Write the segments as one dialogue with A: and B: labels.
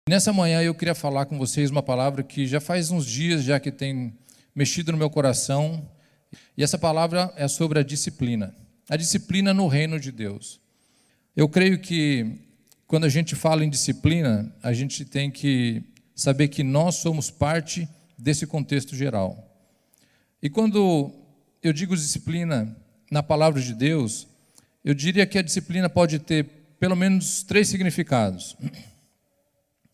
A: Nessa manhã eu queria falar com vocês uma palavra que já faz uns dias já que tem mexido no meu coração, e essa palavra é sobre a disciplina no reino de Deus. Eu creio que quando a gente fala em disciplina, a gente tem que saber que nós somos parte desse contexto geral. E quando eu digo disciplina na palavra de Deus, eu diria que a disciplina pode ter pelo menos 3 significados.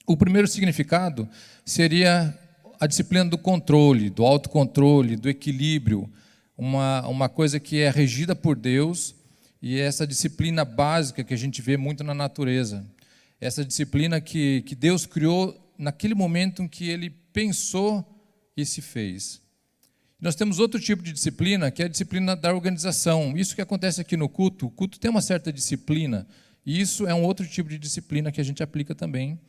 A: O primeiro significado seria a disciplina do controle, do autocontrole, do equilíbrio, uma coisa que é regida por Deus, e essa disciplina básica que a gente vê muito na natureza. Essa disciplina que Deus criou naquele momento em que Ele pensou e se fez. Nós temos outro tipo de disciplina, que é a disciplina da organização. Isso que acontece aqui no culto, o culto tem uma certa disciplina, e isso é um outro tipo de disciplina que a gente aplica também.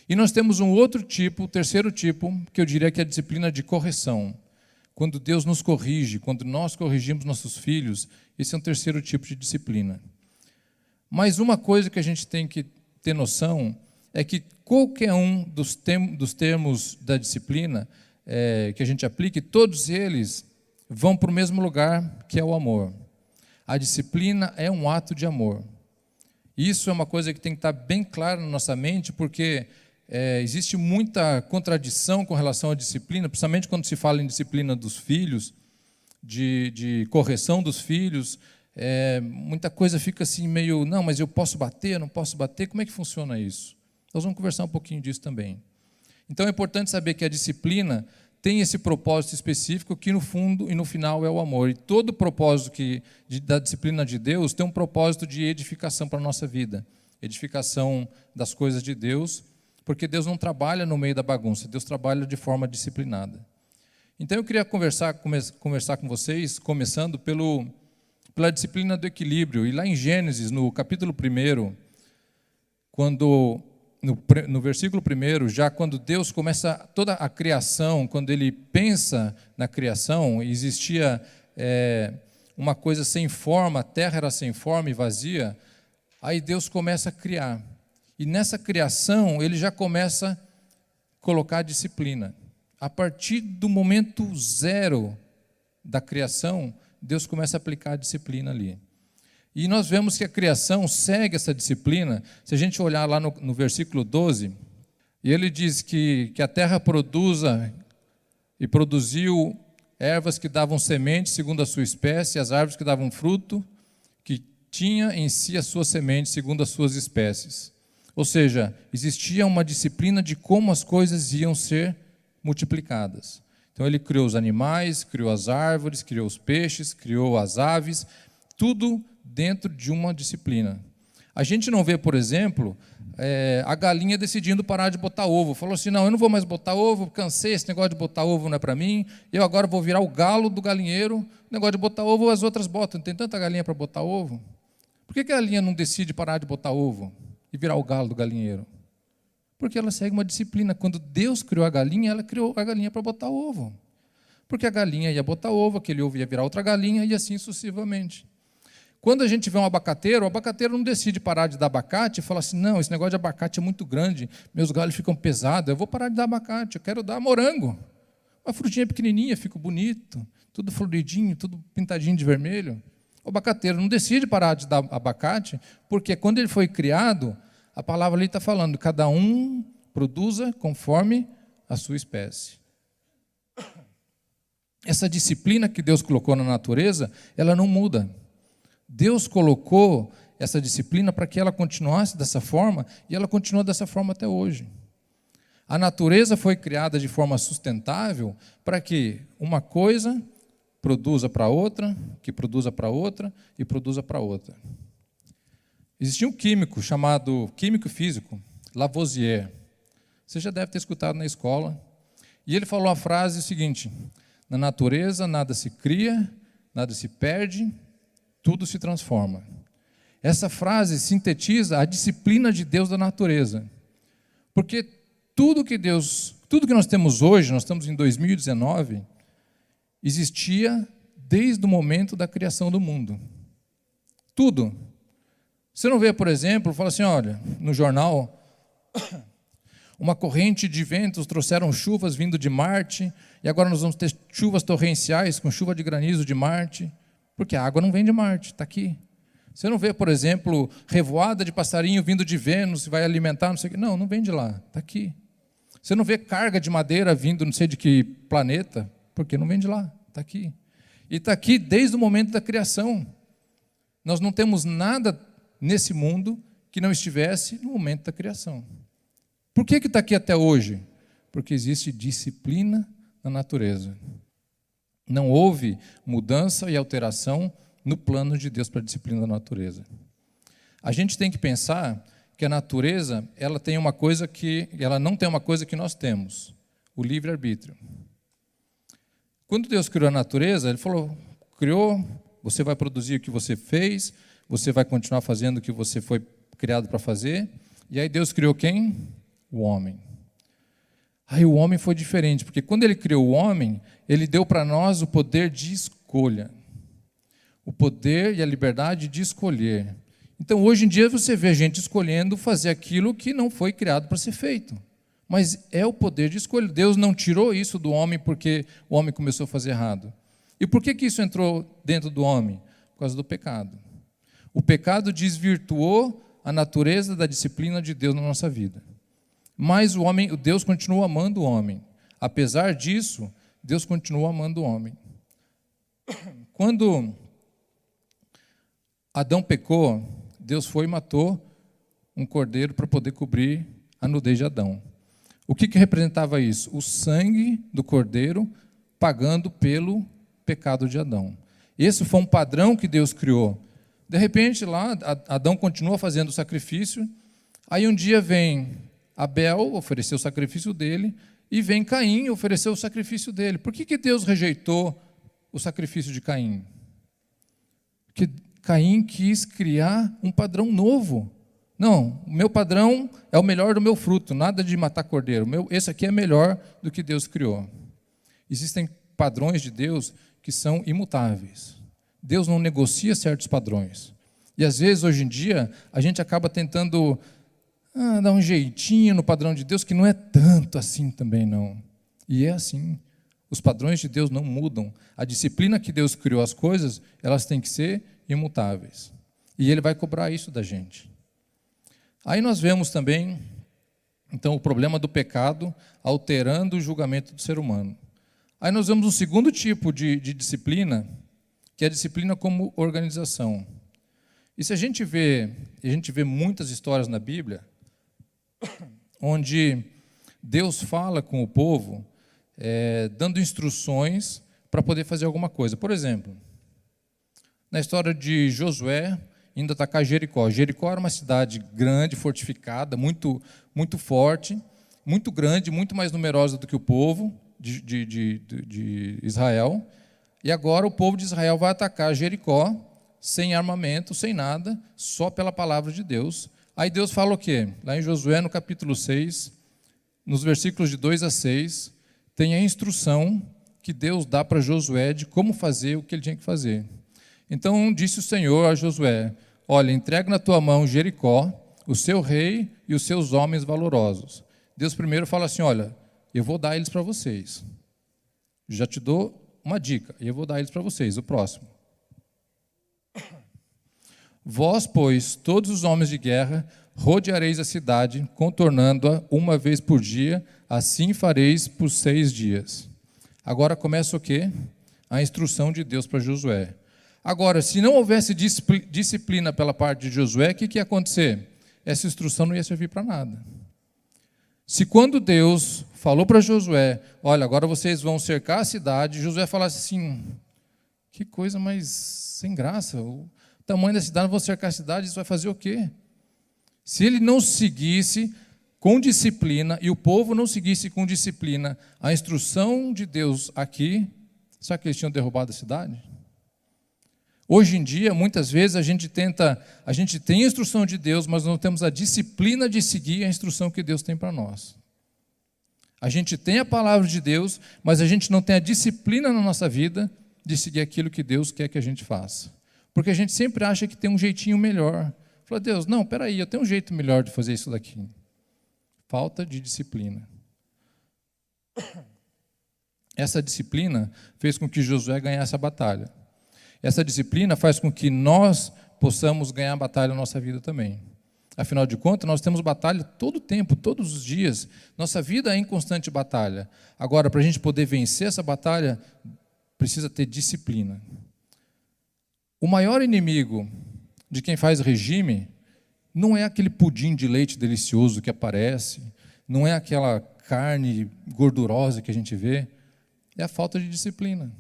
A: E nós temos um outro tipo, o terceiro tipo, que eu diria que é a disciplina de correção. Quando Deus nos corrige, quando nós corrigimos nossos filhos, esse é um terceiro tipo de disciplina. Mas uma coisa que a gente tem que ter noção é que qualquer um dos termos da disciplina que a gente aplique, todos eles vão para o mesmo lugar, que é o amor. A disciplina é um ato de amor. Isso é uma coisa que tem que estar bem clara na nossa mente, porque existe muita contradição com relação à disciplina, principalmente quando se fala em disciplina dos filhos, de correção dos filhos. Muita coisa fica assim meio, não, mas eu posso bater, não posso bater, como é que funciona isso? Nós vamos conversar um pouquinho disso também. Então é importante saber que a disciplina tem esse propósito específico que no fundo e no final é o amor. E todo propósito da disciplina de Deus tem um propósito de edificação para a nossa vida, edificação das coisas de Deus, porque Deus não trabalha no meio da bagunça, Deus trabalha de forma disciplinada. Então eu queria conversar com vocês, começando pela disciplina do equilíbrio. E lá em Gênesis, no capítulo 1, no versículo 1, já quando Deus começa toda a criação, quando Ele pensa na criação, existia uma coisa sem forma, a terra era sem forma e vazia, aí Deus começa a criar. E nessa criação, Ele já começa a colocar a disciplina. A partir do momento zero da criação, Deus começa a aplicar a disciplina ali. E nós vemos que a criação segue essa disciplina. Se a gente olhar lá no versículo 12, e ele diz que a terra produziu ervas que davam semente segundo a sua espécie, as árvores que davam fruto, que tinha em si a sua semente segundo as suas espécies. Ou seja, existia uma disciplina de como as coisas iam ser multiplicadas. Então ele criou os animais, criou as árvores, criou os peixes, criou as aves, tudo dentro de uma disciplina. A gente não vê, por exemplo, a galinha decidindo parar de botar ovo. Falou assim, não, eu não vou mais botar ovo, cansei, esse negócio de botar ovo não é para mim, eu agora vou virar o galo do galinheiro, o negócio de botar ovo as outras botam, tem tanta galinha para botar ovo. Por que a galinha não decide parar de botar ovo e virar o galo do galinheiro? Porque ela segue uma disciplina. Quando Deus criou a galinha, ela criou a galinha para botar ovo. Porque a galinha ia botar ovo, aquele ovo ia virar outra galinha e assim sucessivamente. Quando a gente vê um abacateiro, o abacateiro não decide parar de dar abacate e fala assim, não, esse negócio de abacate é muito grande, meus galhos ficam pesados, eu vou parar de dar abacate, eu quero dar morango. Uma frutinha pequenininha, fica bonito, tudo floridinho, tudo pintadinho de vermelho. O abacateiro não decide parar de dar abacate, porque quando ele foi criado, a palavra ali está falando, cada um produza conforme a sua espécie. Essa disciplina que Deus colocou na natureza, ela não muda. Deus colocou essa disciplina para que ela continuasse dessa forma, e ela continua dessa forma até hoje. A natureza foi criada de forma sustentável para que uma coisa produza para outra, que produza para outra e produza para outra. Existia um químico chamado químico físico, Lavoisier. Você já deve ter escutado na escola. E ele falou a frase seguinte, na natureza nada se cria, nada se perde, tudo se transforma. Essa frase sintetiza a disciplina de Deus da natureza. Porque tudo que nós temos hoje, nós estamos em 2019, existia desde o momento da criação do mundo. Tudo. Você não vê, por exemplo, fala assim, olha, no jornal, Uma corrente de ventos trouxeram chuvas vindo de Marte, e agora nós vamos ter chuvas torrenciais com chuva de granizo de Marte, porque a água não vem de Marte, está aqui. Você não vê, por exemplo, revoada de passarinho vindo de Vênus, vai alimentar, não sei o quê. Não, não vem de lá, está aqui. Você não vê carga de madeira vindo não sei de que planeta, porque não vem de lá, está aqui. E está aqui desde o momento da criação. Nós não temos nada nesse mundo que não estivesse no momento da criação. Por que está aqui até hoje? Porque existe disciplina na natureza. Não houve mudança e alteração no plano de Deus para a disciplina da natureza. A gente tem que pensar que a natureza, ela não tem uma coisa que nós temos, o livre-arbítrio. Quando Deus criou a natureza, Ele falou, criou, você vai produzir o que você fez, você vai continuar fazendo o que você foi criado para fazer, e aí Deus criou quem? O homem. Aí o homem foi diferente, porque quando Ele criou o homem, Ele deu para nós o poder de escolha. O poder e a liberdade de escolher. Então, hoje em dia, você vê a gente escolhendo fazer aquilo que não foi criado para ser feito. Mas é o poder de escolha. Deus não tirou isso do homem porque o homem começou a fazer errado. E por que isso entrou dentro do homem? Por causa do pecado. O pecado desvirtuou a natureza da disciplina de Deus na nossa vida. Mas Deus continua amando o homem. Apesar disso, Deus continua amando o homem. Quando Adão pecou, Deus foi e matou um cordeiro para poder cobrir a nudez de Adão. O que representava isso? O sangue do cordeiro pagando pelo pecado de Adão. Esse foi um padrão que Deus criou. De repente, lá, Adão continua fazendo o sacrifício, aí um dia vem Abel oferecer o sacrifício dele, e vem Caim oferecer o sacrifício dele. Por que Deus rejeitou o sacrifício de Caim? Porque Caim quis criar um padrão novo. Não, o meu padrão é o melhor do meu fruto, nada de matar cordeiro. Esse aqui é melhor do que Deus criou. Existem padrões de Deus que são imutáveis. Deus não negocia certos padrões. E às vezes, hoje em dia, a gente acaba tentando dar um jeitinho no padrão de Deus, que não é tanto assim também, não. E é assim. Os padrões de Deus não mudam. A disciplina que Deus criou as coisas, elas têm que ser imutáveis. E Ele vai cobrar isso da gente. Aí nós vemos também, então, o problema do pecado alterando o julgamento do ser humano. Aí nós vemos um segundo tipo de disciplina, que é a disciplina como organização. E se a gente vê muitas histórias na Bíblia, onde Deus fala com o povo, dando instruções para poder fazer alguma coisa. Por exemplo, na história de Josué indo atacar Jericó. Jericó era uma cidade grande, fortificada, muito, muito forte, muito grande, muito mais numerosa do que o povo de Israel. E agora o povo de Israel vai atacar Jericó sem armamento, sem nada, só pela palavra de Deus. Aí Deus fala o quê? Lá em Josué, no capítulo 6, nos versículos de 2 a 6, tem a instrução que Deus dá para Josué de como fazer o que ele tinha que fazer. Então disse o Senhor a Josué, olha, entrega na tua mão Jericó, o seu rei e os seus homens valorosos. Deus primeiro fala assim, olha, eu vou dar eles para vocês. Já te dou uma dica, e eu vou dar eles para vocês, o próximo. Vós, pois, todos os homens de guerra, rodeareis a cidade, contornando-a uma vez por dia, assim fareis por 6 dias. Agora começa o quê? A instrução de Deus para Josué. Agora, se não houvesse disciplina pela parte de Josué, o que ia acontecer? Essa instrução não ia servir para nada. Se quando Deus falou para Josué, olha, agora vocês vão cercar a cidade, Josué falasse assim, que coisa mais sem graça, o tamanho da cidade, vou cercar a cidade, isso vai fazer o quê? Se ele não seguisse com disciplina, e o povo não seguisse com disciplina a instrução de Deus aqui, sabe que eles tinham derrubado a cidade? Hoje em dia, muitas vezes, a gente tem a instrução de Deus, mas não temos a disciplina de seguir a instrução que Deus tem para nós. A gente tem a palavra de Deus, mas a gente não tem a disciplina na nossa vida de seguir aquilo que Deus quer que a gente faça. Porque a gente sempre acha que tem um jeitinho melhor. Fala, Deus, não, peraí, eu tenho um jeito melhor de fazer isso daqui. Falta de disciplina. Essa disciplina fez com que Josué ganhasse a batalha. Essa disciplina faz com que nós possamos ganhar a batalha na nossa vida também. Afinal de contas, nós temos batalha todo o tempo, todos os dias. Nossa vida é em constante batalha. Agora, para a gente poder vencer essa batalha, precisa ter disciplina. O maior inimigo de quem faz regime não é aquele pudim de leite delicioso que aparece, não é aquela carne gordurosa que a gente vê, é a falta de disciplina.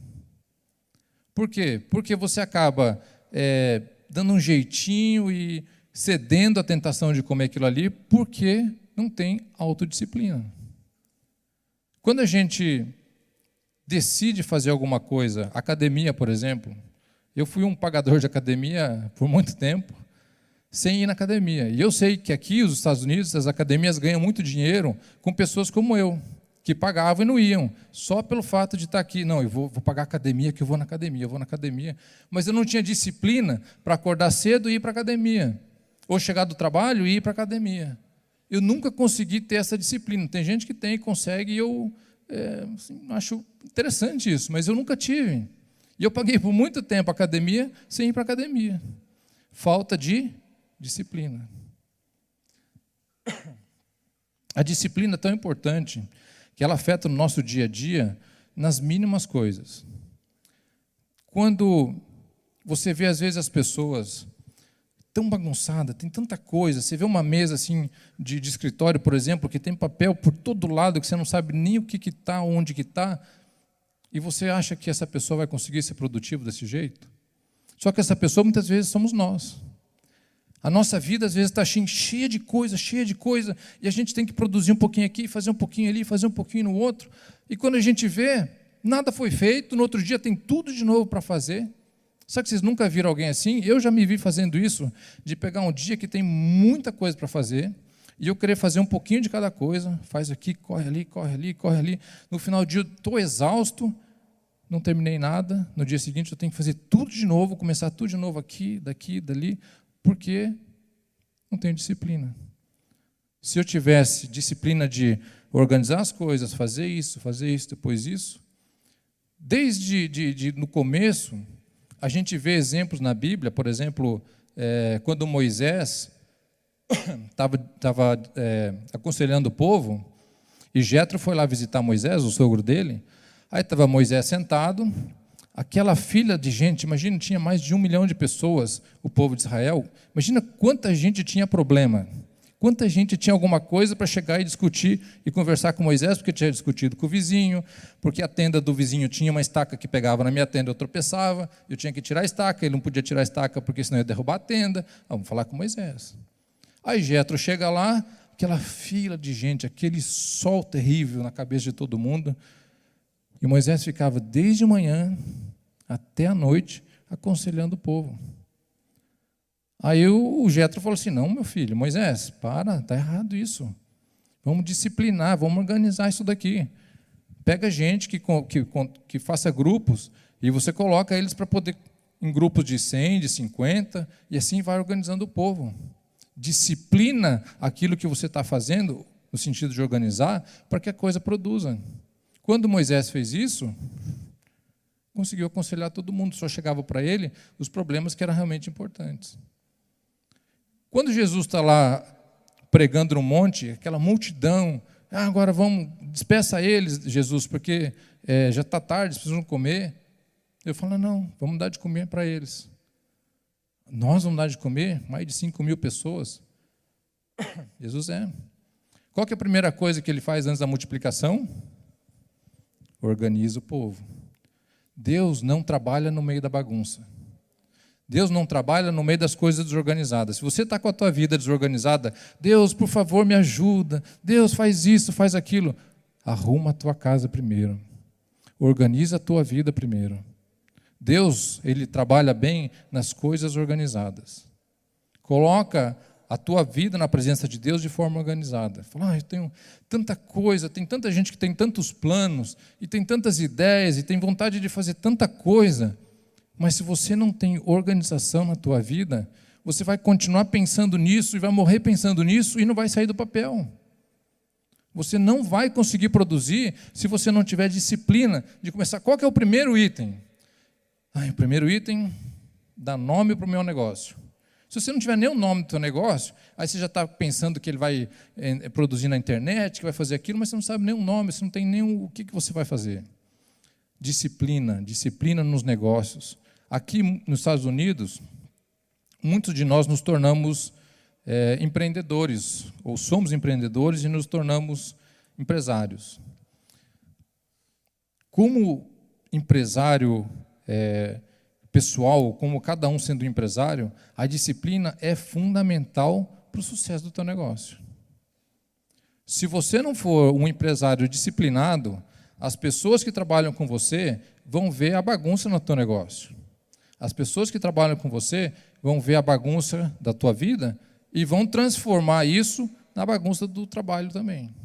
A: Por quê? Porque você acaba dando um jeitinho e cedendo à tentação de comer aquilo ali porque não tem autodisciplina. Quando a gente decide fazer alguma coisa, academia, por exemplo, eu fui um pagador de academia por muito tempo, sem ir na academia. E eu sei que aqui, nos Estados Unidos, as academias ganham muito dinheiro com pessoas como eu, que pagavam e não iam, só pelo fato de estar aqui. Não, eu vou pagar academia, que eu vou na academia. Mas eu não tinha disciplina para acordar cedo e ir para a academia, ou chegar do trabalho e ir para a academia. Eu nunca consegui ter essa disciplina. Tem gente que tem e consegue, e eu acho interessante isso, mas eu nunca tive. E eu paguei por muito tempo a academia sem ir para a academia. Falta de disciplina. A disciplina é tão importante que ela afeta o nosso dia a dia nas mínimas coisas. Quando você vê, às vezes, as pessoas tão bagunçadas, tem tanta coisa, você vê uma mesa assim de escritório, por exemplo, que tem papel por todo lado, que você não sabe nem o que está, onde que está, e você acha que essa pessoa vai conseguir ser produtiva desse jeito? Só que essa pessoa, muitas vezes, somos nós. A nossa vida, às vezes, está cheia de coisa, e a gente tem que produzir um pouquinho aqui, fazer um pouquinho ali, fazer um pouquinho no outro. E quando a gente vê, nada foi feito, no outro dia tem tudo de novo para fazer. Sabe que vocês nunca viram alguém assim? Eu já me vi fazendo isso, de pegar um dia que tem muita coisa para fazer, e eu querer fazer um pouquinho de cada coisa, faz aqui, corre ali, corre ali, corre ali. No final do dia, eu estou exausto, não terminei nada, no dia seguinte eu tenho que fazer tudo de novo, começar tudo de novo aqui, daqui, dali, porque não tenho disciplina. Se eu tivesse disciplina de organizar as coisas, fazer isso, depois isso, desde no começo, a gente vê exemplos na Bíblia, por exemplo, quando Moisés estava aconselhando o povo, e Jetro foi lá visitar Moisés, o sogro dele, aí estava Moisés sentado, aquela fila de gente, imagina, tinha mais de 1 milhão de pessoas, o povo de Israel, imagina quanta gente tinha problema, quanta gente tinha alguma coisa para chegar e discutir e conversar com Moisés, porque tinha discutido com o vizinho, porque a tenda do vizinho tinha uma estaca que pegava na minha tenda, eu tropeçava, eu tinha que tirar a estaca, ele não podia tirar a estaca porque senão ia derrubar a tenda. Vamos falar com Moisés. Aí Jetro chega lá, aquela fila de gente, aquele sol terrível na cabeça de todo mundo, e Moisés ficava desde manhã até a noite aconselhando o povo. Aí o Jetro falou assim, não, meu filho, Moisés, está errado isso. Vamos disciplinar, vamos organizar isso daqui. Pega gente que faça grupos e você coloca eles para poder, em grupos de 100, de 50, e assim vai organizando o povo. Disciplina aquilo que você está fazendo, no sentido de organizar, para que a coisa produza. Quando Moisés fez isso, conseguiu aconselhar todo mundo, só chegava para ele os problemas que eram realmente importantes. Quando Jesus está lá pregando no monte, aquela multidão, agora vamos, despeça eles, Jesus, porque já está tarde, eles precisam comer. Eu falo, não, vamos dar de comer para eles. Nós vamos dar de comer? Mais de 5.000 pessoas? Jesus Qual que é a primeira coisa que ele faz antes da multiplicação? Organiza o povo. Deus não trabalha no meio da bagunça. Deus não trabalha no meio das coisas desorganizadas. Se você está com a tua vida desorganizada, Deus, por favor, me ajuda. Deus, faz isso, faz aquilo. Arruma a tua casa primeiro. Organiza a tua vida primeiro. Deus, Ele trabalha bem nas coisas organizadas. Coloca a tua vida na presença de Deus de forma organizada. Fala, eu tenho tanta coisa, tem tanta gente que tem tantos planos, e tem tantas ideias, e tem vontade de fazer tanta coisa, mas se você não tem organização na tua vida, você vai continuar pensando nisso, e vai morrer pensando nisso, e não vai sair do papel. Você não vai conseguir produzir se você não tiver disciplina de começar. Qual que é o primeiro item? O primeiro item, dá nome para o meu negócio. Se você não tiver nem o nome do seu negócio, aí você já está pensando que ele vai produzir na internet, que vai fazer aquilo, mas você não sabe nem o nome, você não tem nem o que você vai fazer. Disciplina nos negócios. Aqui nos Estados Unidos, muitos de nós nos tornamos empreendedores, ou somos empreendedores e nos tornamos empresários. Como empresário pessoal, como cada um sendo um empresário, a disciplina é fundamental para o sucesso do teu negócio. Se você não for um empresário disciplinado, as pessoas que trabalham com você vão ver a bagunça no teu negócio. As pessoas que trabalham com você vão ver a bagunça da tua vida e vão transformar isso na bagunça do trabalho também.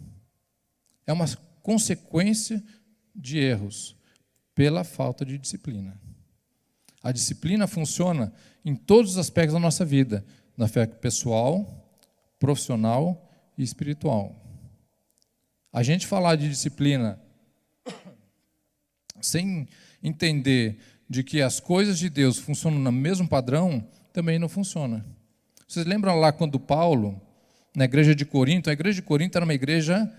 A: É uma consequência de erros pela falta de disciplina. A disciplina funciona em todos os aspectos da nossa vida, na fé pessoal, profissional e espiritual. A gente falar de disciplina sem entender de que as coisas de Deus funcionam no mesmo padrão, também não funciona. Vocês lembram lá quando Paulo, na igreja de Corinto, a igreja de Corinto era uma igreja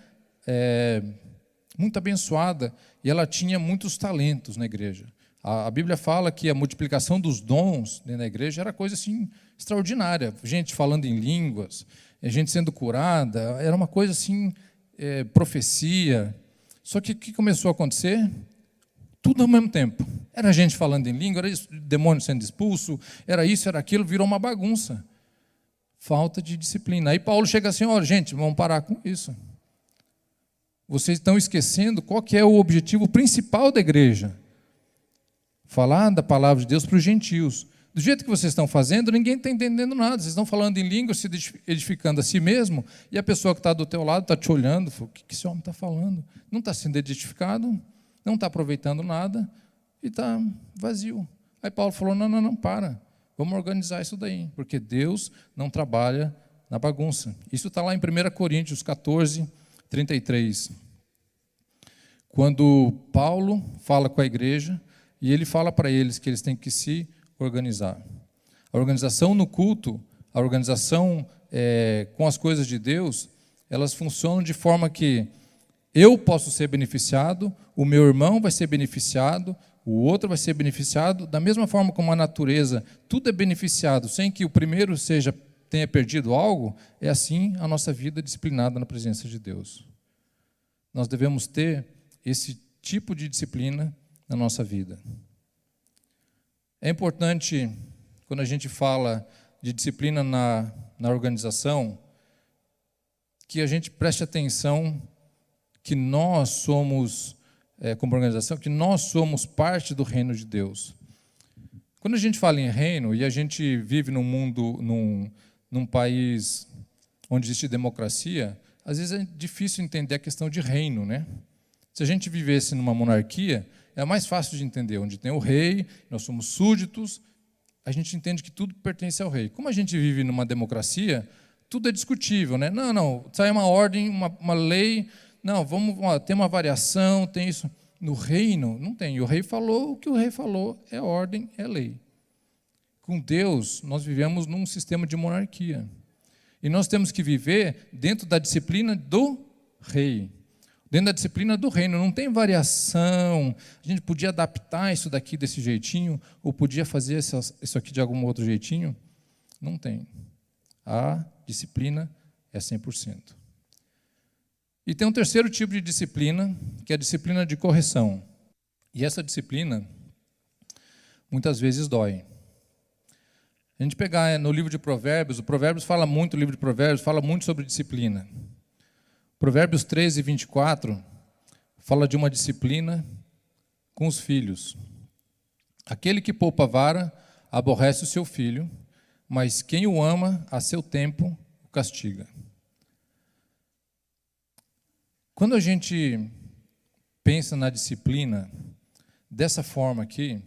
A: muito abençoada e ela tinha muitos talentos na igreja. A Bíblia fala que a multiplicação dos dons dentro da igreja era coisa assim extraordinária. Gente falando em línguas, gente sendo curada, era uma coisa assim, profecia. Só que o que começou a acontecer? Tudo ao mesmo tempo. Era gente falando em língua, era isso, demônio sendo expulso, era isso, era aquilo, virou uma bagunça. Falta de disciplina. Aí Paulo chega assim, olha, gente, vamos parar com isso. Vocês estão esquecendo qual que é o objetivo principal da igreja. Falar da palavra de Deus para os gentios. Do jeito que vocês estão fazendo, ninguém está entendendo nada. Vocês estão falando em língua, se edificando a si mesmo, e a pessoa que está do teu lado está te olhando, fala, o que esse homem está falando? Não está sendo edificado, não está aproveitando nada, e está vazio. Aí Paulo falou, não, para. Vamos organizar isso daí, porque Deus não trabalha na bagunça. Isso está lá em 1 Coríntios 14, 33. Quando Paulo fala com a igreja, e ele fala para eles que eles têm que se organizar. A organização no culto, a organização com as coisas de Deus, elas funcionam de forma que eu posso ser beneficiado, o meu irmão vai ser beneficiado, o outro vai ser beneficiado, da mesma forma como a natureza, tudo é beneficiado, sem que o primeiro tenha perdido algo, é assim a nossa vida disciplinada na presença de Deus. Nós devemos ter esse tipo de disciplina na nossa vida. É importante, quando a gente fala de disciplina na organização, que a gente preste atenção que nós somos, como organização, que nós somos parte do reino de Deus. Quando a gente fala em reino, e a gente vive num mundo, num país onde existe democracia, às vezes é difícil entender a questão de reino, né? Se a gente vivesse numa monarquia, é mais fácil de entender, onde tem o rei, nós somos súditos, a gente entende que tudo pertence ao rei. Como a gente vive numa democracia, tudo é discutível, né? Não, sai uma ordem, uma lei, não, vamos ter uma variação, tem isso. No reino, não tem. O rei falou, o que o rei falou é ordem, é lei. Com Deus, nós vivemos num sistema de monarquia. E nós temos que viver dentro da disciplina do rei. Dentro da disciplina do reino, não tem variação. A gente podia adaptar isso daqui desse jeitinho, ou podia fazer isso aqui de algum outro jeitinho. Não tem. A disciplina é 100%. E tem um terceiro tipo de disciplina, que é a disciplina de correção. E essa disciplina, muitas vezes, dói. A gente pegar no livro de Provérbios, o Provérbios fala muito, o livro de Provérbios fala muito sobre disciplina. Provérbios 13, 24, fala de uma disciplina com os filhos. Aquele que poupa vara, aborrece o seu filho, mas quem o ama, a seu tempo, o castiga. Quando a gente pensa na disciplina dessa forma aqui,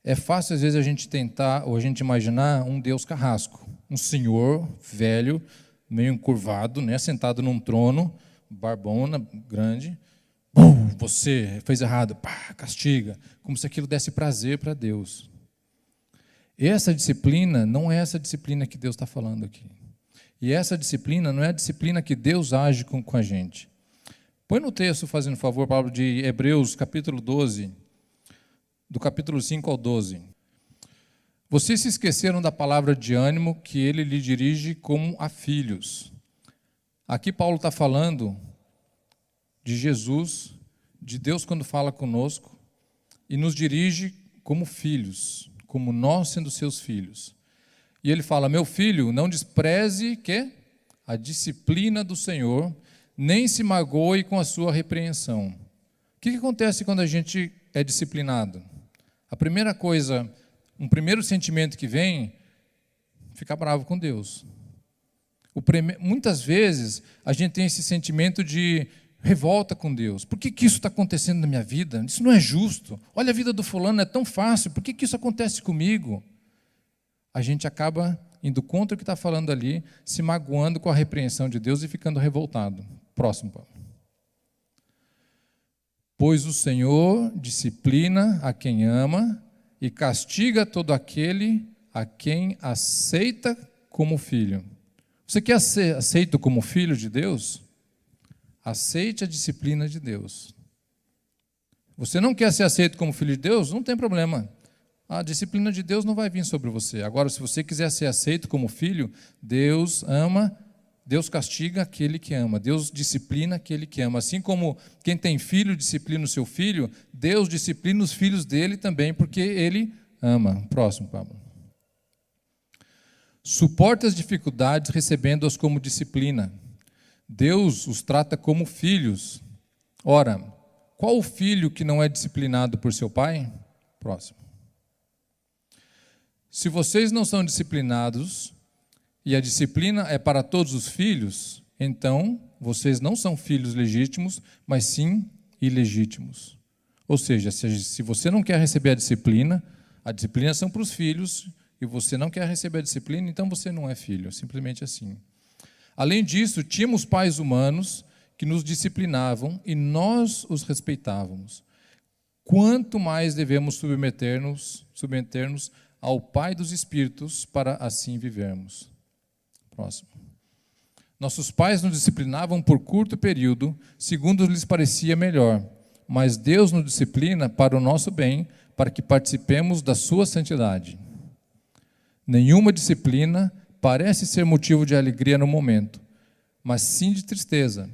A: é fácil às vezes a gente tentar, ou a gente imaginar um Deus carrasco, um senhor velho, meio encurvado, né, sentado num trono, barbona, grande. Bum, você fez errado, pá, castiga. Como se aquilo desse prazer para Deus. Essa disciplina não é essa disciplina que Deus está falando aqui. E essa disciplina não é a disciplina que Deus age com a gente. Põe no texto, fazendo favor, palavra de Hebreus, capítulo 12, do capítulo 5 ao 12. Vocês se esqueceram da palavra de ânimo que ele lhe dirige como a filhos. Aqui Paulo está falando de Jesus, de Deus quando fala conosco, e nos dirige como filhos, como nós sendo seus filhos. E ele fala, meu filho, não despreze a disciplina do Senhor, nem se magoe com a sua repreensão. O que acontece quando a gente é disciplinado? A primeira coisa, um primeiro sentimento que vem, ficar bravo com Deus. Muitas vezes a gente tem esse sentimento de revolta com Deus. Por que isso está acontecendo na minha vida? Isso não é justo. Olha a vida do fulano, é tão fácil. Por que isso acontece comigo? A gente acaba indo contra o que está falando ali, se magoando com a repreensão de Deus e ficando revoltado. Próximo, Paulo. Pois o Senhor disciplina a quem ama e castiga todo aquele a quem aceita como filho. Você quer ser aceito como filho de Deus? Aceite a disciplina de Deus. Você não quer ser aceito como filho de Deus? Não tem problema. A disciplina de Deus não vai vir sobre você. Agora, se você quiser ser aceito como filho, Deus ama, Deus castiga aquele que ama, Deus disciplina aquele que ama. Assim como quem tem filho disciplina o seu filho, Deus disciplina os filhos dele também, porque ele ama. Próximo, Pablo. Suporta as dificuldades recebendo-as como disciplina. Deus os trata como filhos. Ora, qual o filho que não é disciplinado por seu pai? Próximo. Se vocês não são disciplinados, e a disciplina é para todos os filhos, então vocês não são filhos legítimos, mas sim ilegítimos. Ou seja, se você não quer receber a disciplina são para os filhos, e você não quer receber a disciplina, então você não é filho, simplesmente assim. Além disso, tínhamos pais humanos que nos disciplinavam e nós os respeitávamos. Quanto mais devemos submeter-nos ao Pai dos Espíritos para assim vivermos. Próximo. Nossos pais nos disciplinavam por curto período, segundo lhes parecia melhor, mas Deus nos disciplina para o nosso bem, para que participemos da sua santidade. Nenhuma disciplina parece ser motivo de alegria no momento, mas sim de tristeza.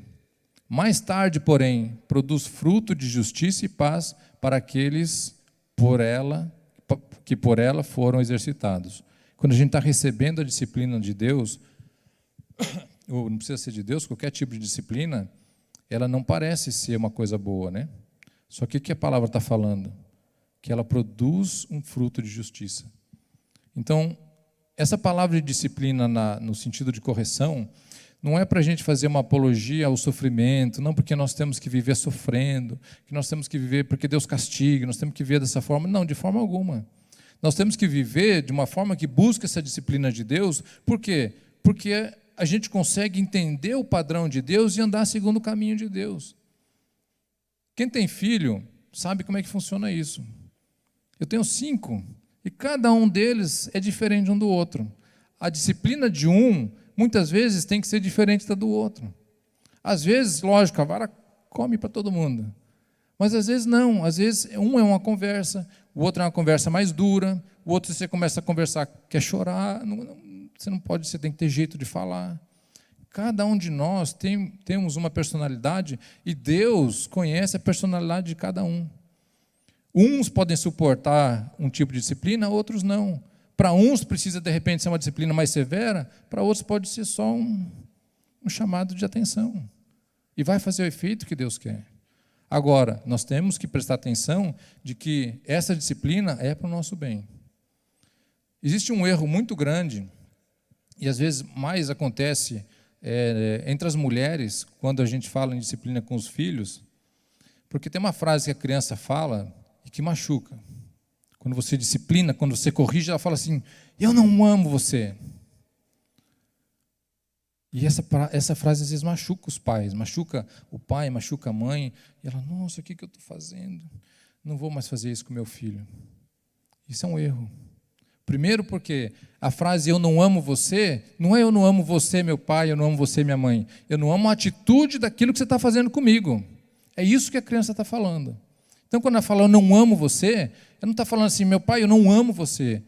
A: Mais tarde, porém, produz fruto de justiça e paz para aqueles que por ela foram exercitados. Quando a gente está recebendo a disciplina de Deus, ou não precisa ser de Deus, qualquer tipo de disciplina, ela não parece ser uma coisa boa, né? Só que o que a palavra está falando? Que ela produz um fruto de justiça. Então, essa palavra de disciplina no sentido de correção, não é para a gente fazer uma apologia ao sofrimento, não porque nós temos que viver sofrendo, que nós temos que viver porque Deus castiga, nós temos que viver dessa forma. Não, de forma alguma. Nós temos que viver de uma forma que busca essa disciplina de Deus. Por quê? Porque a gente consegue entender o padrão de Deus e andar segundo o caminho de Deus. Quem tem filho sabe como é que funciona isso. Eu tenho 5, e cada um deles é diferente um do outro. A disciplina de um, muitas vezes, tem que ser diferente da do outro. Às vezes, lógico, a vara come para todo mundo. Mas às vezes não, às vezes um é uma conversa, o outro é uma conversa mais dura, o outro você começa a conversar, quer chorar, você não pode, você tem que ter jeito de falar. Cada um de nós temos uma personalidade e Deus conhece a personalidade de cada um. Uns podem suportar um tipo de disciplina, outros não. Para uns precisa, de repente, ser uma disciplina mais severa, para outros pode ser só um chamado de atenção. E vai fazer o efeito que Deus quer. Agora, nós temos que prestar atenção de que essa disciplina é para o nosso bem. Existe um erro muito grande, e às vezes mais acontece entre as mulheres, quando a gente fala em disciplina com os filhos, porque tem uma frase que a criança fala e que machuca. Quando você disciplina, quando você corrige, ela fala assim, eu não amo você. E essa frase às vezes machuca os pais, machuca o pai, machuca a mãe. E ela, nossa, o que eu estou fazendo? Não vou mais fazer isso com meu filho. Isso é um erro. Primeiro porque a frase eu não amo você, não é eu não amo você, meu pai, eu não amo você, minha mãe. Eu não amo a atitude daquilo que você está fazendo comigo. É isso que a criança está falando. Então, quando ela fala eu não amo você, ela não está falando assim, meu pai, eu não amo você.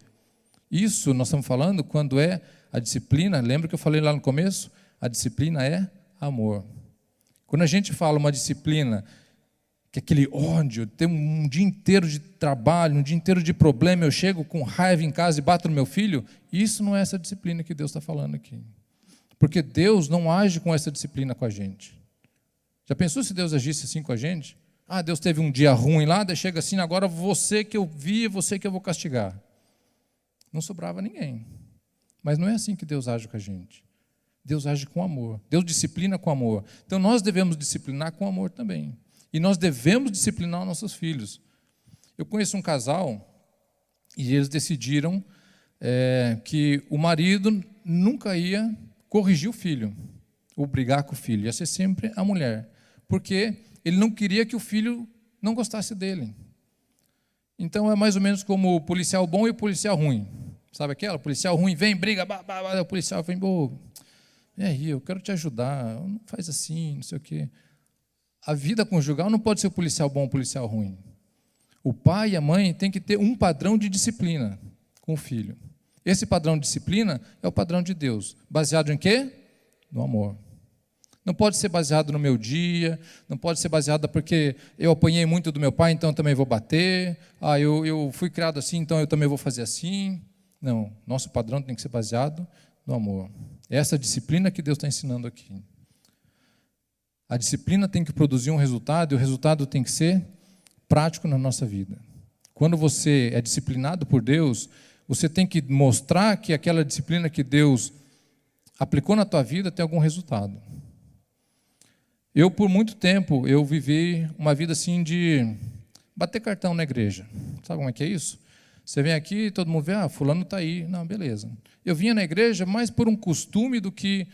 A: Isso nós estamos falando quando é a disciplina, lembra que eu falei lá no começo? A disciplina é amor. Quando a gente fala uma disciplina, que é aquele ódio, tem um dia inteiro de trabalho, um dia inteiro de problema, eu chego com raiva em casa e bato no meu filho, isso não é essa disciplina que Deus está falando aqui. Porque Deus não age com essa disciplina com a gente. Já pensou se Deus agisse assim com a gente? Ah, Deus teve um dia ruim lá, daí chega assim, agora você que eu vi, você que eu vou castigar. Não sobrava ninguém. Mas não é assim que Deus age com a gente. Deus age com amor. Deus disciplina com amor. Então nós devemos disciplinar com amor também. E nós devemos disciplinar os nossos filhos. Eu conheço um casal e eles decidiram que o marido nunca ia corrigir o filho, ou brigar com o filho. Ia ser sempre a mulher. Porque ele não queria que o filho não gostasse dele. Então é mais ou menos como o policial bom e o policial ruim. Sabe aquela? O policial ruim vem, briga, o policial vem, e aí, eu quero te ajudar, não faz assim, não sei o quê. A vida conjugal não pode ser o policial bom ou o policial ruim. O pai e a mãe têm que ter um padrão de disciplina com o filho. Esse padrão de disciplina é o padrão de Deus. Baseado em quê? No amor. Não pode ser baseado no meu dia, não pode ser baseado porque eu apanhei muito do meu pai, então eu também vou bater. Eu fui criado assim, então eu também vou fazer assim. Não, nosso padrão tem que ser baseado no amor. É essa disciplina que Deus está ensinando aqui. A disciplina tem que produzir um resultado, e o resultado tem que ser prático na nossa vida. Quando você é disciplinado por Deus, você tem que mostrar que aquela disciplina que Deus aplicou na tua vida tem algum resultado. Eu, por muito tempo, eu vivi uma vida assim de bater cartão na igreja. Sabe como é que é isso? Você vem aqui, todo mundo vê, fulano está aí. Não, beleza. Eu vinha na igreja mais por um costume do que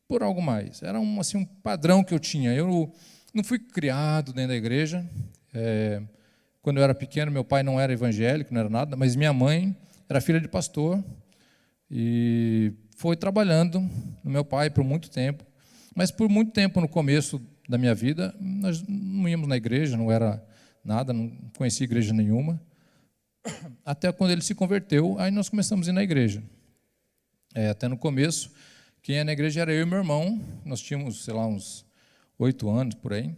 A: por algo mais. Era um padrão que eu tinha. Eu não fui criado dentro da igreja. Quando eu era pequeno, meu pai não era evangélico, não era nada, mas minha mãe era filha de pastor e foi trabalhando no meu pai por muito tempo. Mas por muito tempo, no começo da minha vida, nós não íamos na igreja, não era nada, não conhecia igreja nenhuma. Até quando ele se converteu, aí nós começamos a ir na igreja. Até no começo, quem ia na igreja era eu e meu irmão, nós tínhamos, sei lá, uns 8 anos, por aí.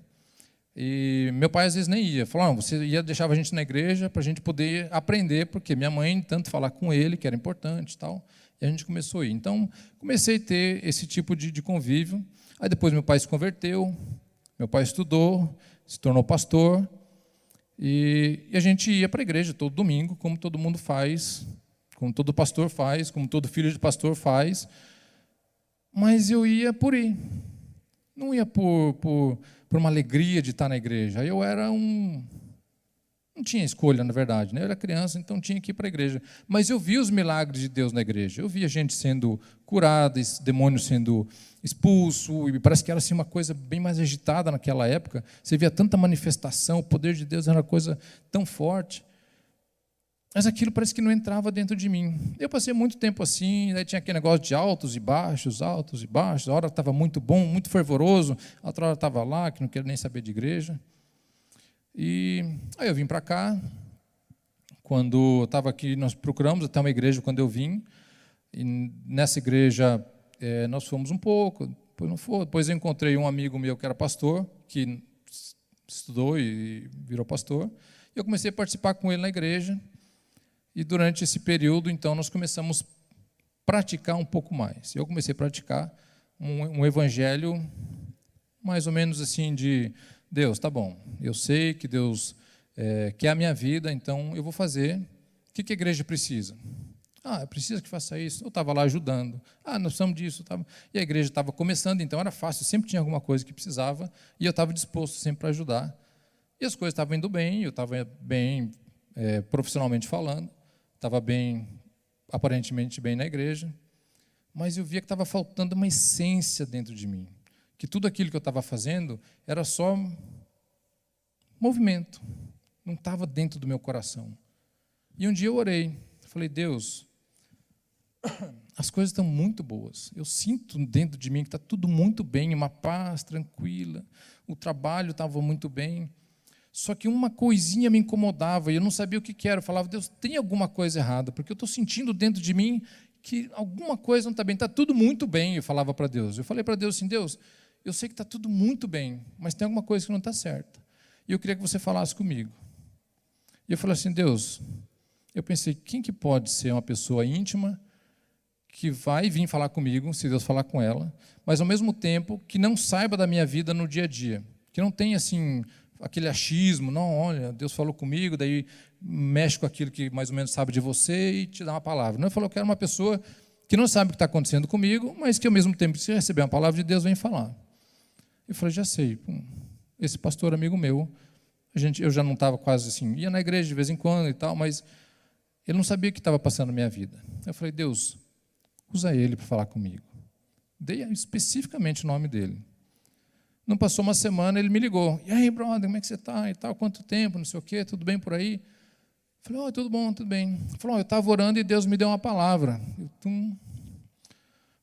A: E meu pai às vezes nem ia, falava, você deixava a gente na igreja para a gente poder aprender, porque minha mãe tanto falar com ele, que era importante e tal, e a gente começou a ir. Então, comecei a ter esse tipo de convívio. Aí depois meu pai se converteu, meu pai estudou, se tornou pastor, e a gente ia para a igreja todo domingo, como todo mundo faz, como todo pastor faz, como todo filho de pastor faz, mas eu ia por ir. Não ia por uma alegria de estar na igreja. Eu era não tinha escolha, na verdade, né? Eu era criança, então tinha que ir para a igreja. Mas eu vi os milagres de Deus na igreja. Eu via gente sendo curada, demônios sendo expulso, e parece que era assim, uma coisa bem mais agitada naquela época. Você via tanta manifestação, o poder de Deus era uma coisa tão forte. Mas aquilo parece que não entrava dentro de mim. Eu passei muito tempo assim, daí tinha aquele negócio de altos e baixos, altos e baixos. A hora estava muito bom, muito fervoroso, a outra hora estava lá, que não queria nem saber de igreja. E aí eu vim para cá. Quando eu estava aqui, nós procuramos até uma igreja quando eu vim. E nessa igreja nós fomos um pouco, depois não foi. Depois eu encontrei um amigo meu que era pastor, que estudou e virou pastor. E eu comecei a participar com ele na igreja. E durante esse período, então, nós começamos a praticar um pouco mais. Eu comecei a praticar um evangelho mais ou menos assim de Deus, tá bom, eu sei que Deus quer a minha vida, então eu vou fazer. O que a igreja precisa? Precisa que faça isso. Eu estava lá ajudando. Nós precisamos disso. E a igreja estava começando, então era fácil, sempre tinha alguma coisa que precisava, e eu estava disposto sempre para ajudar. E as coisas estavam indo bem, eu estava bem profissionalmente falando, estava bem, aparentemente bem na igreja. mas eu via que estava faltando uma essência dentro de mim, que tudo aquilo que eu estava fazendo era só movimento, não estava dentro do meu coração. E um dia eu orei, falei, Deus, as coisas estão muito boas, eu sinto dentro de mim que está tudo muito bem, uma paz tranquila, o trabalho estava muito bem, só que uma coisinha me incomodava e eu não sabia o que era. Eu falava, Deus, tem alguma coisa errada, porque eu estou sentindo dentro de mim que alguma coisa não está bem, está tudo muito bem, eu falava para Deus. Eu falei para Deus assim, Deus, eu sei que está tudo muito bem, mas tem alguma coisa que não está certa. E eu queria que você falasse comigo. E eu falei assim, Deus, eu pensei, quem que pode ser uma pessoa íntima que vai vir falar comigo, se Deus falar com ela, mas ao mesmo tempo que não saiba da minha vida no dia a dia, que não tenha assim aquele achismo, não, olha, Deus falou comigo, daí mexe com aquilo que mais ou menos sabe de você e te dá uma palavra. Não, ele falou que era uma pessoa que não sabe o que está acontecendo comigo, mas que ao mesmo tempo, se receber uma palavra de Deus, vem falar. Eu falei, já sei, esse pastor amigo meu, eu já não estava quase assim, ia na igreja de vez em quando e tal, mas ele não sabia o que estava passando na minha vida. Eu falei, Deus, usa ele para falar comigo. Dei especificamente o nome dele. Não passou uma semana, ele me ligou. E aí, brother, como é que você está? E tal, quanto tempo, não sei o quê, tudo bem por aí? Eu falei, tudo bom, tudo bem. Ele falou, eu estava orando e Deus me deu uma palavra. Eu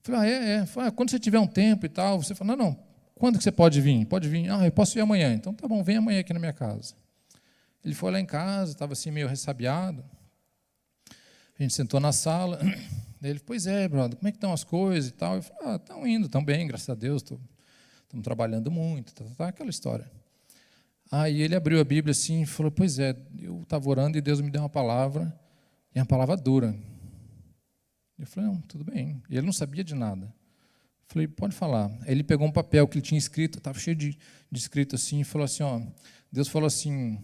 A: falei, Falei, quando você tiver um tempo e tal, você fala, não, quando que você pode vir? Pode vir. Eu posso vir amanhã. Então, tá bom, vem amanhã aqui na minha casa. Ele foi lá em casa, estava assim meio ressabiado. A gente sentou na sala. Ele, pois é, brother, como é que estão as coisas e tal? Eu falei, estão indo, estão bem, graças a Deus, estamos trabalhando muito, aquela história. Aí ele abriu a Bíblia assim e falou, pois é, eu estava orando e Deus me deu uma palavra, e é uma palavra dura. Eu falei, não, tudo bem. E ele não sabia de nada. Eu falei, pode falar. Aí ele pegou um papel que ele tinha escrito, estava cheio de escrito assim, e falou assim, Deus falou assim,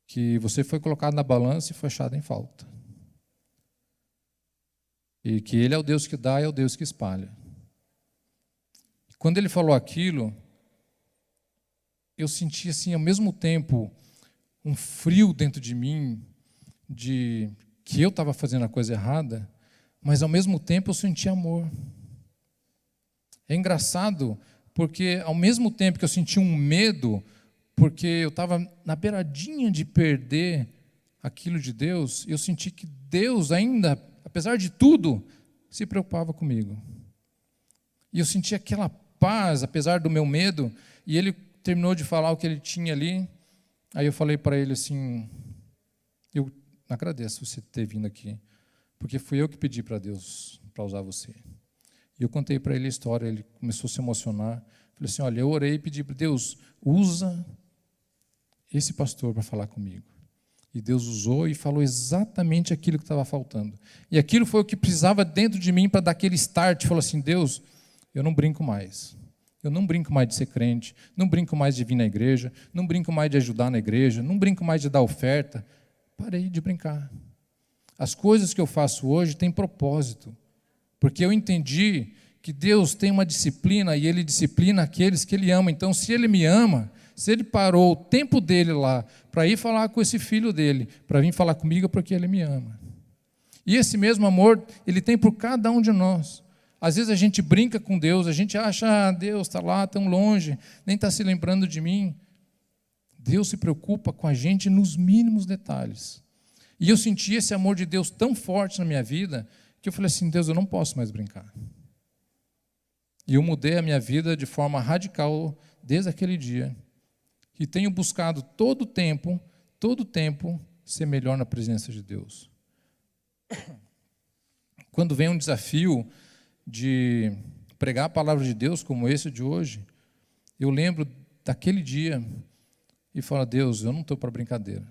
A: que você foi colocado na balança e foi achado em falta. E que Ele é o Deus que dá e é o Deus que espalha. Quando Ele falou aquilo, eu senti assim, ao mesmo tempo, um frio dentro de mim, de que eu estava fazendo a coisa errada, mas ao mesmo tempo eu senti amor. É engraçado, porque ao mesmo tempo que eu senti um medo, porque eu estava na beiradinha de perder aquilo de Deus, eu senti que Deus ainda, apesar de tudo, se preocupava comigo. E eu senti aquela paz, apesar do meu medo, e ele terminou de falar o que ele tinha ali, aí eu falei para ele assim, eu agradeço você ter vindo aqui, porque fui eu que pedi para Deus para usar você. E eu contei para ele a história, ele começou a se emocionar, falei assim, olha, eu orei e pedi para Deus, usa esse pastor para falar comigo. E Deus usou e falou exatamente aquilo que estava faltando. E aquilo foi o que precisava dentro de mim para dar aquele start. Falou assim, Deus, eu não brinco mais. Eu não brinco mais de ser crente, não brinco mais de vir na igreja, não brinco mais de ajudar na igreja, não brinco mais de dar oferta. Parei de brincar. As coisas que eu faço hoje têm propósito. Porque eu entendi que Deus tem uma disciplina e Ele disciplina aqueles que Ele ama. Então, se Ele me ama, se Ele parou o tempo dele lá para ir falar com esse filho dele, para vir falar comigo, é porque Ele me ama. E esse mesmo amor, Ele tem por cada um de nós. Às vezes a gente brinca com Deus, a gente acha, Deus está lá tão longe, nem está se lembrando de mim. Deus se preocupa com a gente nos mínimos detalhes. E eu senti esse amor de Deus tão forte na minha vida, que eu falei assim, Deus, eu não posso mais brincar. E eu mudei a minha vida de forma radical desde aquele dia. E tenho buscado todo o tempo, ser melhor na presença de Deus. Quando vem um desafio de pregar a palavra de Deus, como esse de hoje, eu lembro daquele dia e falo, Deus, eu não estou para brincadeira.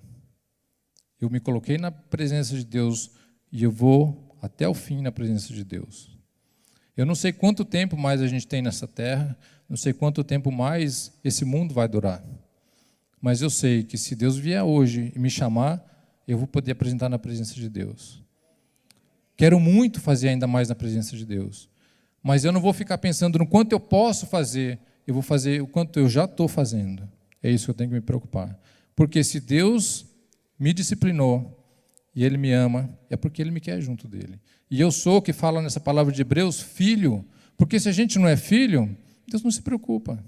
A: Eu me coloquei na presença de Deus e eu vou até o fim na presença de Deus. Eu não sei quanto tempo mais a gente tem nessa terra, não sei quanto tempo mais esse mundo vai durar. Mas eu sei que se Deus vier hoje e me chamar, eu vou poder apresentar na presença de Deus. Quero muito fazer ainda mais na presença de Deus. Mas eu não vou ficar pensando no quanto eu posso fazer, eu vou fazer o quanto eu já estou fazendo. É isso que eu tenho que me preocupar. Porque se Deus me disciplinou, e Ele me ama, é porque Ele me quer junto dEle. E eu sou o que fala nessa palavra de Hebreus, filho, porque se a gente não é filho, Deus não se preocupa.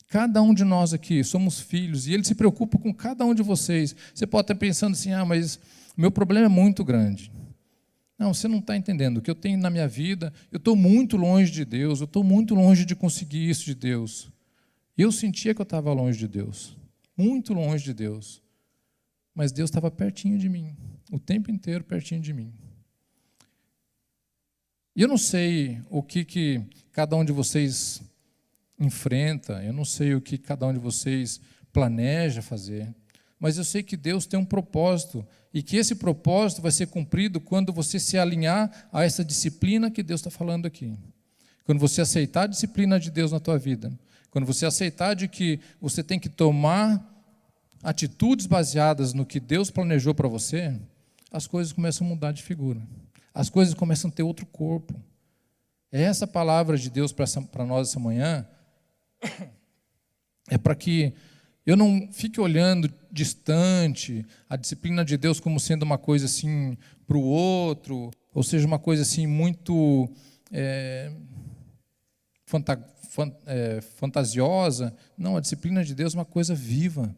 A: Cada um de nós aqui somos filhos, e Ele se preocupa com cada um de vocês. Você pode estar pensando assim, mas meu problema é muito grande. Não, você não está entendendo. O que eu tenho na minha vida, eu estou muito longe de Deus, eu estou muito longe de conseguir isso de Deus. E eu sentia que eu estava longe de Deus, muito longe de Deus. Mas Deus estava pertinho de mim, o tempo inteiro pertinho de mim. E eu não sei o que cada um de vocês enfrenta, eu não sei o que cada um de vocês planeja fazer, mas eu sei que Deus tem um propósito, e que esse propósito vai ser cumprido quando você se alinhar a essa disciplina que Deus está falando aqui. Quando você aceitar a disciplina de Deus na tua vida, quando você aceitar de que você tem que tomar atitudes baseadas no que Deus planejou para você, as coisas começam a mudar de figura. As coisas começam a ter outro corpo. É essa palavra de Deus para nós essa manhã, é para que eu não fique olhando distante a disciplina de Deus como sendo uma coisa assim para o outro, ou seja, uma coisa assim muito fantasiosa. Não, a disciplina de Deus é uma coisa viva.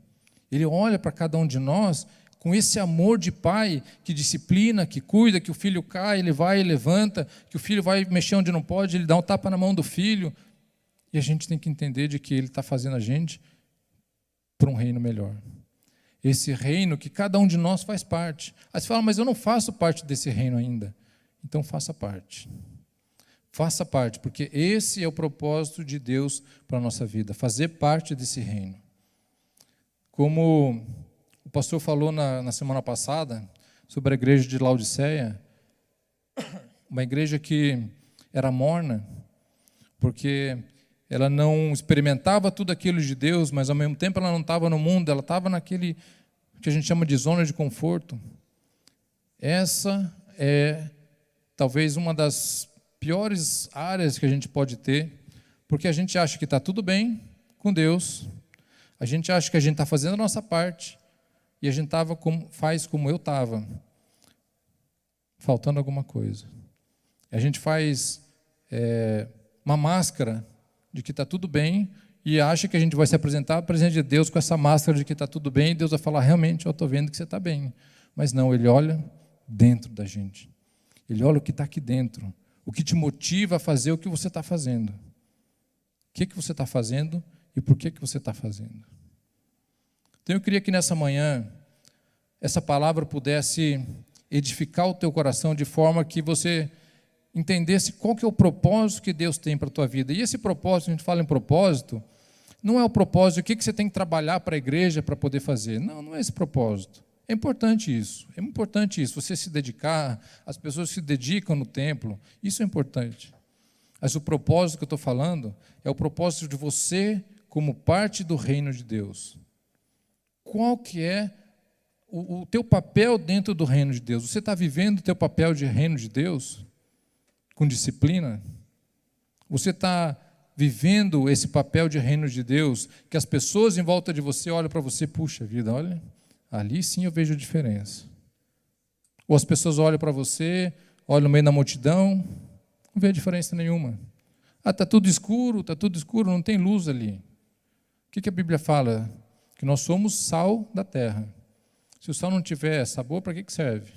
A: Ele olha para cada um de nós com esse amor de pai que disciplina, que cuida, que o filho cai, ele vai e levanta, que o filho vai mexer onde não pode, ele dá um tapa na mão do filho. E a gente tem que entender de que ele está fazendo a gente para um reino melhor. Esse reino que cada um de nós faz parte. Aí você fala, mas eu não faço parte desse reino ainda. Então faça parte. Faça parte, porque esse é o propósito de Deus para a nossa vida, fazer parte desse reino. Como o pastor falou na semana passada, sobre a igreja de Laodiceia, uma igreja que era morna, porque ela não experimentava tudo aquilo de Deus, mas ao mesmo tempo ela não estava no mundo, ela estava naquele que a gente chama de zona de conforto. Essa é talvez uma das piores áreas que a gente pode ter, porque a gente acha que está tudo bem com Deus, a gente acha que a gente está fazendo a nossa parte, e a gente faz como eu estava, faltando alguma coisa. A gente faz uma máscara de que está tudo bem, e acha que a gente vai se apresentar presente de Deus com essa máscara de que está tudo bem, e Deus vai falar, realmente, eu estou vendo que você está bem. Mas não, Ele olha dentro da gente. Ele olha o que está aqui dentro, o que te motiva a fazer o que você está fazendo. O que você está fazendo e por que você está fazendo. Então eu queria que nessa manhã, essa palavra pudesse edificar o teu coração de forma que você entendesse qual que é o propósito que Deus tem para a tua vida. E esse propósito, a gente fala em propósito, não é o propósito, o que você tem que trabalhar para a igreja para poder fazer. Não, não é esse propósito. É importante isso, você se dedicar, as pessoas se dedicam no templo, isso é importante. Mas o propósito que eu estou falando é o propósito de você como parte do reino de Deus. Qual que é o teu papel dentro do reino de Deus? Você está vivendo o teu papel de reino de Deus? Com disciplina? Você está vivendo esse papel de reino de Deus, que as pessoas em volta de você olham para você, puxa vida, olha, ali sim eu vejo a diferença. Ou as pessoas olham para você, olham no meio da multidão, não vê diferença nenhuma. Está tudo escuro, não tem luz ali. O que a Bíblia fala? Que nós somos sal da terra. Se o sal não tiver sabor, para que serve?